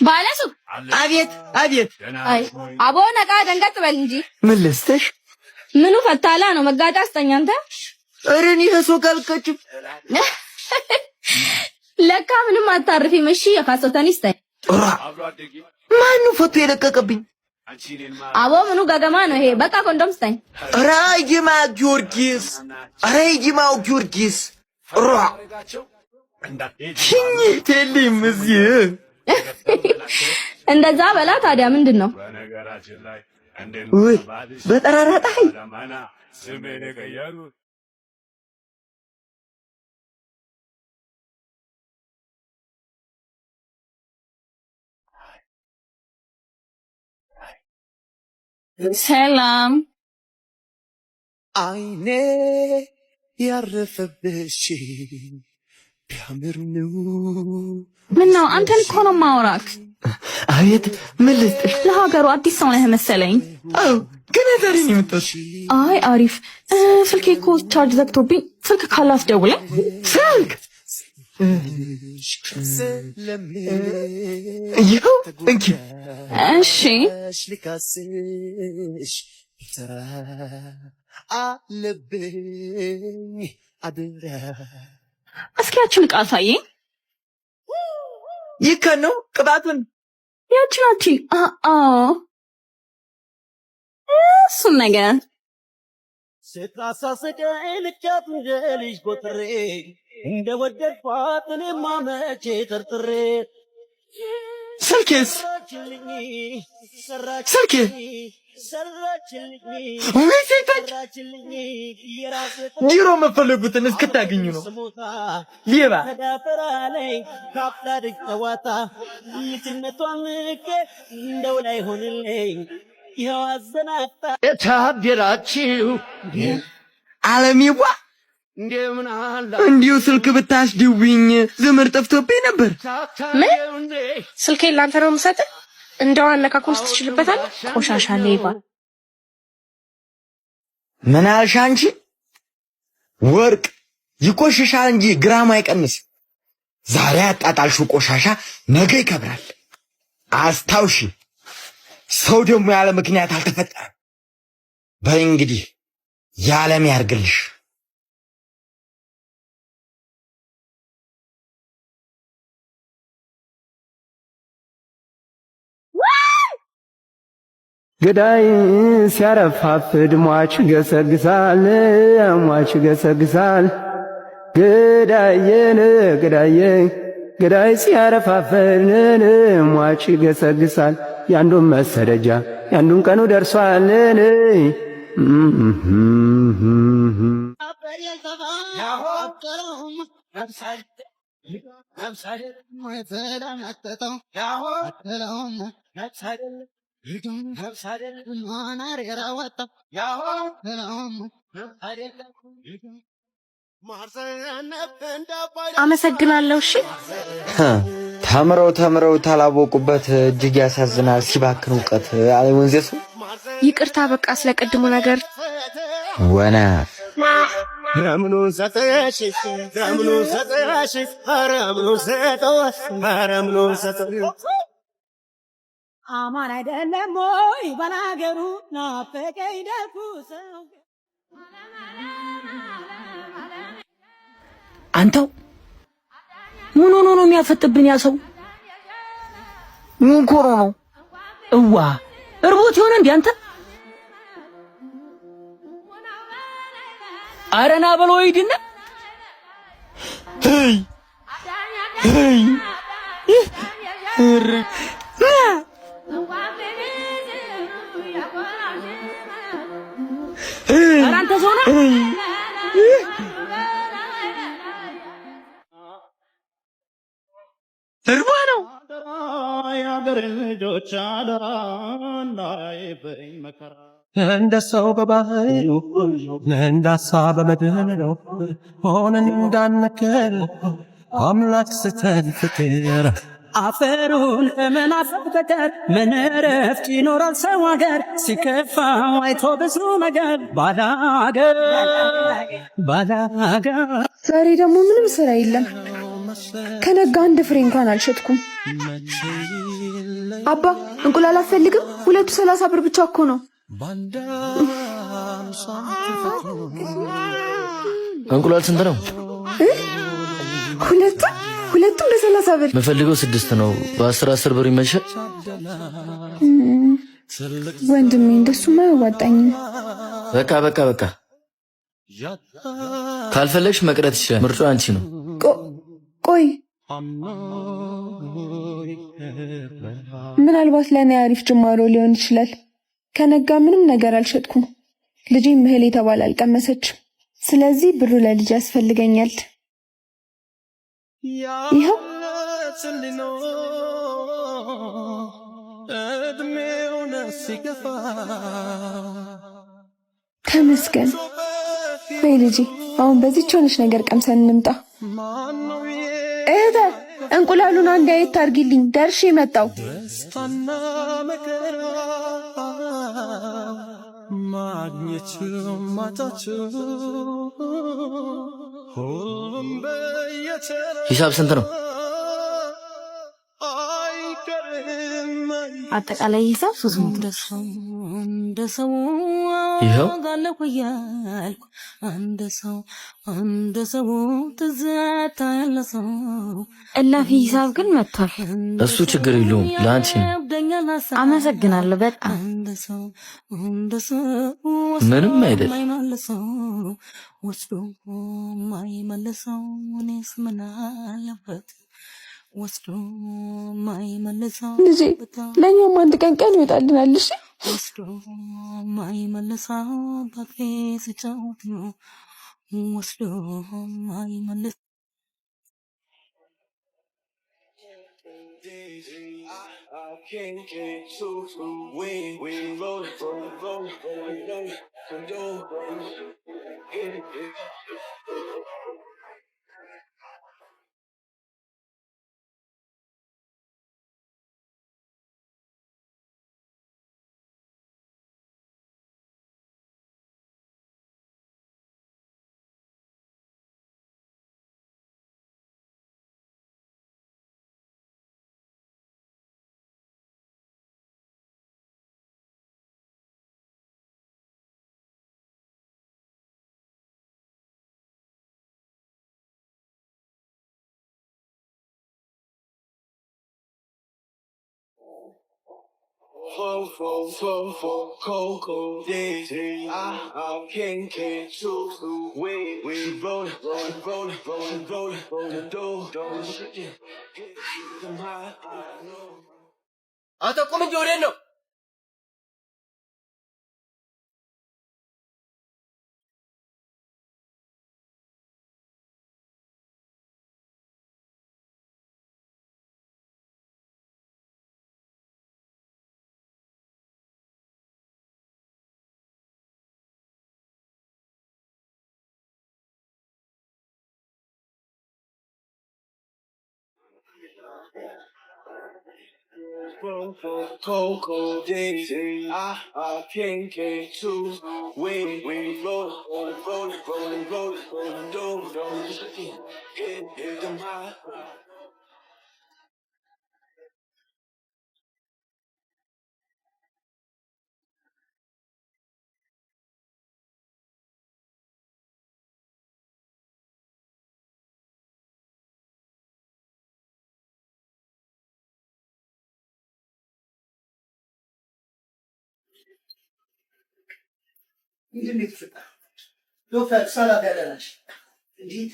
ባለሱቅ አቤት አቤት። አይ አቦ ነቃ ደንገጥ በል እንጂ ምን ልስተሽ? ምኑ ፈታላ ነው መጋጫ አስተኛ አንተ። ኧረ እኔ ከሱቅ አልቀጭም። ለካ ምንም አታርፊም። እሺ የካሶተኒስታይ ማኑ ፎቶ የለቀቀብኝ? አቦ ምኑ ገገማ ነው ይሄ? በቃ ኮንዶም ስታይ። ኧረ ይማ ጊዮርጊስ፣ ኧረ ይማ ጊዮርጊስ ራ ሽኝ ተልም እዚህ እንደዛ በላ። ታዲያ ምንድነው? ወይ በጠራራ ፀሐይ ሰላም አይኔ ያረፈብሽ ቢያምር ነው። ምነው አንተን እኮ ነው ማውራክ። አቤት ምን ልስጥሽ? ለሀገሩ አዲስ ሰው ነህ መሰለኝ። አው ግን ዛሬ ነው የመጣሁት። አይ አሪፍ። ስልኬ እኮ ቻርጅ ዘግቶብኝ ስልክ ካላስ ደውለ ስልክ ይኸው እንኪ። እሺ አለብኝ አድራ እስኪ ያችን ዕቃ አሳየኝ። ይከ ነው ቅባቱን ያችን እሱን ነገር ስትራሳስቀኝ ልካት ልጅ ቆጥሬ እንደወደድኳት እኔማ መቼ ጠርጥሬ ስልኬስ ስልኬ ዲሮ መፈለጉትን እስክታገኙ ነው ሌባ እንደው ላይ ሆንልኝ ይኸው አዘናታ እታደራችሁ አለሚዋ እንደምን አላ እንዲሁ ስልክ ብታስደውኝ ዘመድ ጠፍቶብኝ ነበር። ምን ስልኬን ላንተ ነው የምሰጥህ? እንደው አነካኩንስ ትችልበታል። ቆሻሻ ሌባ። ምን አልሽ አንቺ? ወርቅ ይቆሽሻል እንጂ ግራም አይቀንስ። ዛሬ አጣጣልሽው ቆሻሻ ነገ ይከብራል። አስታውሺ፣ ሰው ደግሞ ያለ ምክንያት አልተፈጠረም። በይ እንግዲህ ያለም ያርግልሽ። ገዳይ ሲያረፋፍድ ሟች ገሰግሳል፣ ሟች ገሰግሳል። ገዳዬን ገዳይ ሲያረፋፍድ ሟች ገሰግሳል። ያንዱን መሰደጃ ያንዱን ቀኑ ደርሷል። አመሰግናለሁ። እሺ ተምረው ታላወቁበት እጅግ ያሳዝናል ሲባክን እውቀት አለ ወንዘሱ። ይቅርታ በቃ ስለቀድሙ ነገር ወና ረምኑን ሰጠሽ ረምኑን ሰጠሽ አማን አይደለም ወይ ባላገሩ ናፈቀኝ ደጉ ሰው። አንተው ምን ሆኖ ነው የሚያፈጥብን? ያ ሰው ምን ኮሮ ነው? እዋ እርቦት ይሆነ እንዴ አንተ? አረና በለው ይድና ሄይ አንተ ሰው ነህ? እርባ ነው የአገር ልጆች እንዳይበኝ መከራ እንደ ሰው በባህሪው እንዳሳ በመድረው ሆነን እንዳነከር አምላክ ስተን ፍቅር አፈሩን በመናፈቅ በቀር ምን እረፍት ይኖራል ሰው ሀገር ሲከፋው አይቶ ብዙ ነገር ባላገር ዛሬ ደግሞ ምንም ስራ የለም። ከነጋ አንድ ፍሬ እንኳን አልሸጥኩም። አባ እንቁላል አትፈልግም? ሁለቱ 30 ብር ብቻ እኮ ነው። እንቁላል ስንት ነው? ሁለቱም ለ30 ብር። የምፈልገው 6 ነው። በ10 ብር ይመሻል። ወንድሜ እንደሱማ አያዋጣኝም። በቃ ካልፈለግሽ መቅረት ይችላል። ምርጫው አንቺ ነው። ቆይ ምናልባት ለእኔ አሪፍ ጅማሮ ሊሆን ይችላል። ከነጋ ምንም ነገር አልሸጥኩም። ልጄም እህል የተባለ አልቀመሰችም። ስለዚህ ብሩ ለልጅ ያስፈልገኛል። ይኸው ተመስገን። ወይ ልጄ አሁን በዚህች ሆነች ነገር ቀምሰን እንምጣ። እህቴ እንቁላሉን አንድ አየት አድርጊልኝ፣ ደርሼ መጣሁ። ሂሳብ ስንት ነው? አጠቃላይ ሂሳብ 300። ይኸው እላፊ ሂሳብ ግን መጥቷል። እሱ ችግር የለውም፣ ለአንቺ ነው። አመሰግናለሁ በጣም። ምንም አይደል። ልጄ ለእኛም አንድ ቀን ይወጣልናል። እሺ Cold days, I can't choose. We rollin', አንተ ቁም እንጂ ወዴት ነው? Cold days, I can't choose. We rollin', hit them high. ምንድን ነው የተፈጠረው? ዶክተር ሰላም ያለናሽ እንዴት